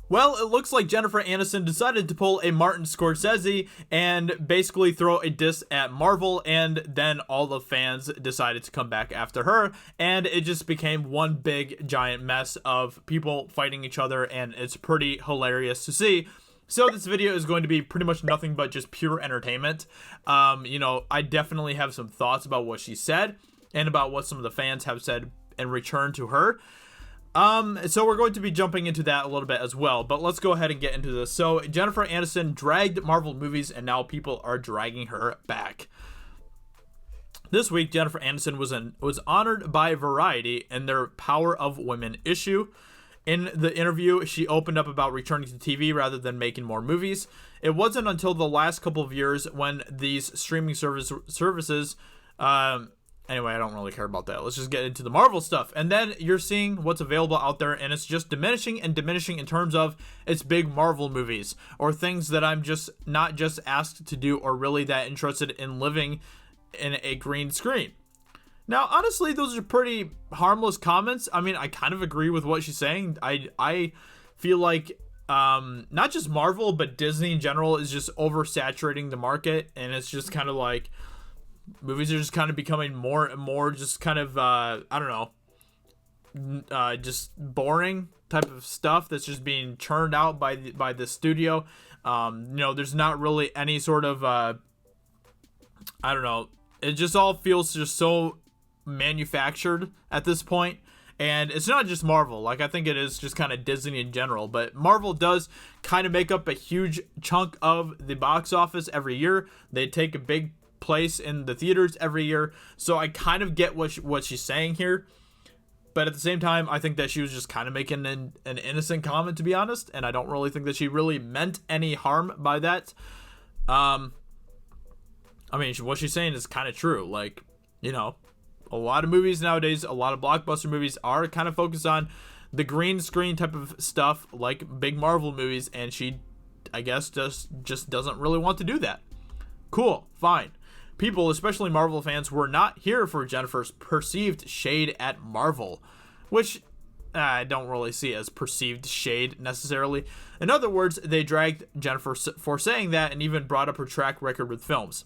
Well, it looks like Jennifer Aniston decided to pull a Martin Scorsese and basically throw a diss at Marvel, and then all the fans decided to come back after her, and it just became one big giant mess of people fighting each other, and it's pretty hilarious to see. So this video is going to be pretty much nothing but just pure entertainment. I definitely have some thoughts about what she said and about what some of the fans have said in return to her. So we're going to be jumping into that a little bit as well, but let's go ahead and get into this. So Jennifer Aniston dragged Marvel movies, and now people are dragging her back. This week, Jennifer Aniston was honored by Variety in their Power of Women issue. In the interview, she opened up about returning to TV rather than making more movies. It wasn't until the last couple of years when these streaming services anyway, I don't really care about that. Let's just get into the Marvel stuff. And then you're seeing what's available out there, and it's just diminishing and diminishing in terms of its big Marvel movies or things that I'm just not just asked to do or really that interested in living in a green screen. Now, honestly, those are pretty harmless comments. I mean, I kind of agree with what she's saying. I feel like not just Marvel, but Disney in general is just oversaturating the market, and it's just kind of like movies are just kind of becoming more and more just kind of just boring type of stuff that's just being churned out by the studio. There's not really any sort of it just all feels just so manufactured at this point. And it's not just Marvel. Like, I think it is just kind of Disney in general. But Marvel does kind of make up a huge chunk of the box office every year. They take a big place in the theaters every year, so I kind of get what she's saying here, but at the same time, I think that she was just kind of making an innocent comment, to be honest, and I don't really think that she really meant any harm by that. I mean, what she's saying is kind of true. Like, a lot of movies nowadays, a lot of blockbuster movies are kind of focused on the green screen type of stuff, like big Marvel movies, and she, I guess, just doesn't really want to do that. Cool, fine. People, especially Marvel fans, were not here for Jennifer's perceived shade at Marvel, which I don't really see as perceived shade necessarily. In other words, they dragged Jennifer for saying that and even brought up her track record with films.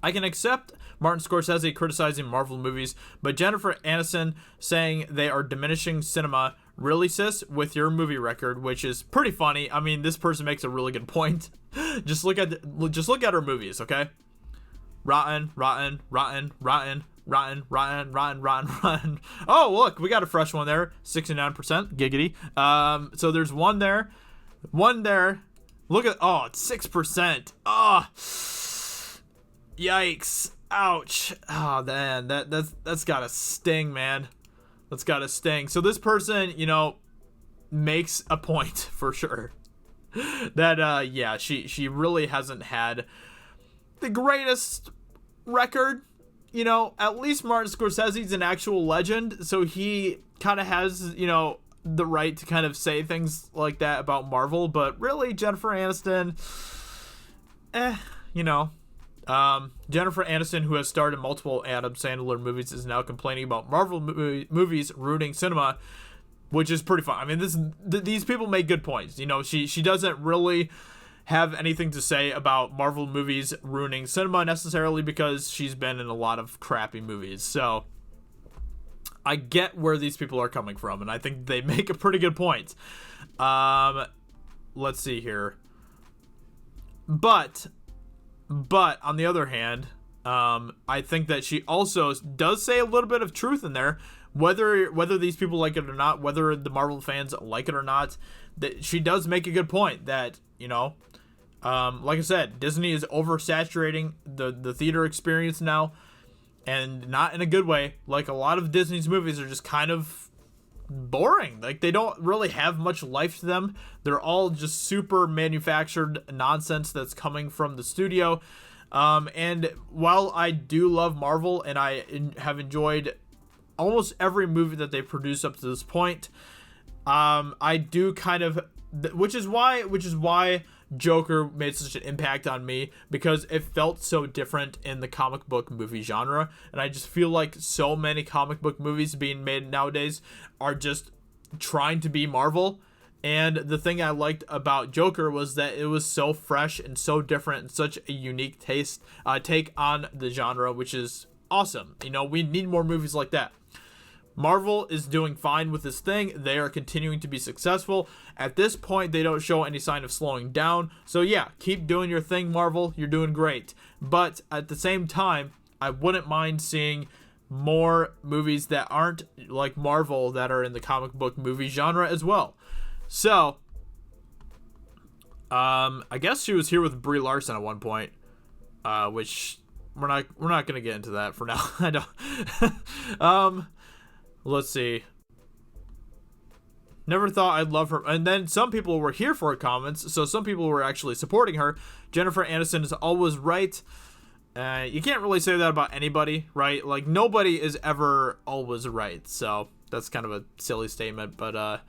I can accept Martin Scorsese criticizing Marvel movies, but Jennifer Aniston saying they are diminishing cinema, really, sis, with your movie record, which is pretty funny. I mean, this person makes a really good point. Just look at her movies, okay? Rotten. Oh, look, we got a fresh one there. 69%. Giggity. So there's one there. Look at, it's 6%. Yikes. Ouch. Oh, man, that's gotta sting, man. That's gotta sting. So this person, makes a point for sure. That, she really hasn't had the greatest record. At least Martin Scorsese's an actual legend, so he kind of has, the right to kind of say things like that about Marvel, but really, Jennifer Aniston, Jennifer Aniston, who has starred in multiple Adam Sandler movies, is now complaining about Marvel movies ruining cinema, which is pretty fun. I mean, these people make good points. She doesn't really have anything to say about Marvel movies ruining cinema necessarily because she's been in a lot of crappy movies. So I get where these people are coming from, and I think they make a pretty good point. Let's see here. But on the other hand, I think that she also does say a little bit of truth in there, whether these people like it or not, whether the Marvel fans like it or not. That she does make a good point that, like I said, Disney is oversaturating the theater experience now, and not in a good way. Like, a lot of Disney's movies are just kind of boring. Like, they don't really have much life to them. They're all just super manufactured nonsense that's coming from the studio. And while I do love Marvel and I have enjoyed almost every movie that they've produced up to this point, I do kind of, which is why Joker made such an impact on me, because it felt so different in the comic book movie genre, and I just feel like so many comic book movies being made nowadays are just trying to be Marvel, And the thing I liked about Joker was that it was so fresh and so different and such a unique take on the genre, which is awesome. You know, we need more movies like that. Marvel is doing fine with this thing. They are continuing to be successful. At this point, they don't show any sign of slowing down. So yeah, keep doing your thing, Marvel. You're doing great. But at the same time, I wouldn't mind seeing more movies that aren't like Marvel that are in the comic book movie genre as well. So, I guess she was here with Brie Larson at one point, which we're not gonna get into that for now. I don't. Let's see. Never thought I'd love her. And then some people were here for her comments, so some people were actually supporting her. Jennifer Aniston is always right. You can't really say that about anybody, right? Like, nobody is ever always right. So that's kind of a silly statement, but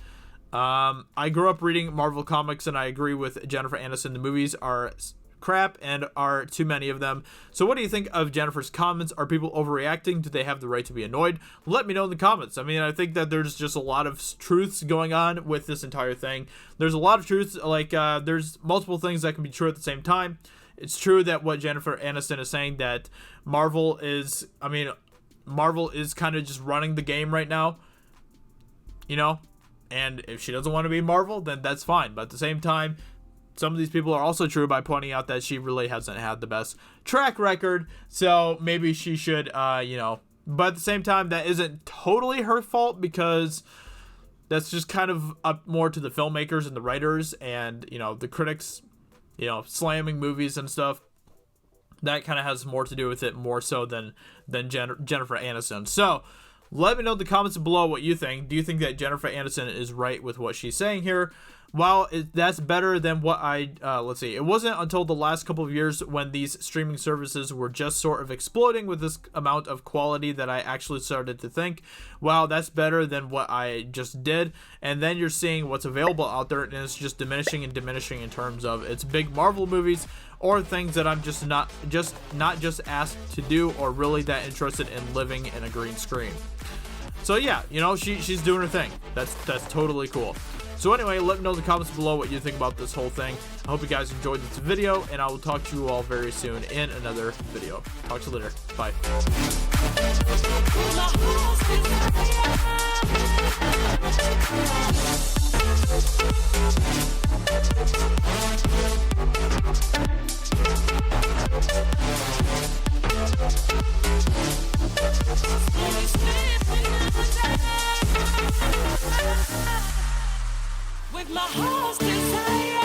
I grew up reading Marvel comics, and I agree with Jennifer Aniston. The movies are crap and are too many of them. So what do you think of Jennifer's comments? Are people overreacting? Do they have the right to be annoyed? Let me know in the comments. I mean, I think that there's just a lot of truths going on with this entire thing. There's a lot of truths, like there's multiple things that can be true at the same time. It's true that what Jennifer Aniston is saying, that Marvel is kind of just running the game right now, you know? And if she doesn't want to be Marvel, then that's fine. But at the same time, some of these people are also true by pointing out that she really hasn't had the best track record. So maybe she should, you know. But at the same time, that isn't totally her fault, because that's just kind of up more to the filmmakers and the writers and, you know, the critics, you know, slamming movies and stuff. That kind of has more to do with it, more so than Jennifer Aniston. So let me know in the comments below what you think. Do you think that Jennifer Aniston is right with what she's saying here? Well, that's better than what let's see. It wasn't until the last couple of years, when these streaming services were just sort of exploding with this amount of quality, that I actually started to think, wow, that's better than what I just did. And then you're seeing what's available out there, and it's just diminishing and diminishing in terms of its big Marvel movies, or things that I'm just not asked to do, or really that interested in living in a green screen. So yeah, you know, she's doing her thing. That's totally cool. So anyway, let me know in the comments below what you think about this whole thing. I hope you guys enjoyed this video, and I will talk to you all very soon in another video. Talk to you later. Bye. With my heart's desire.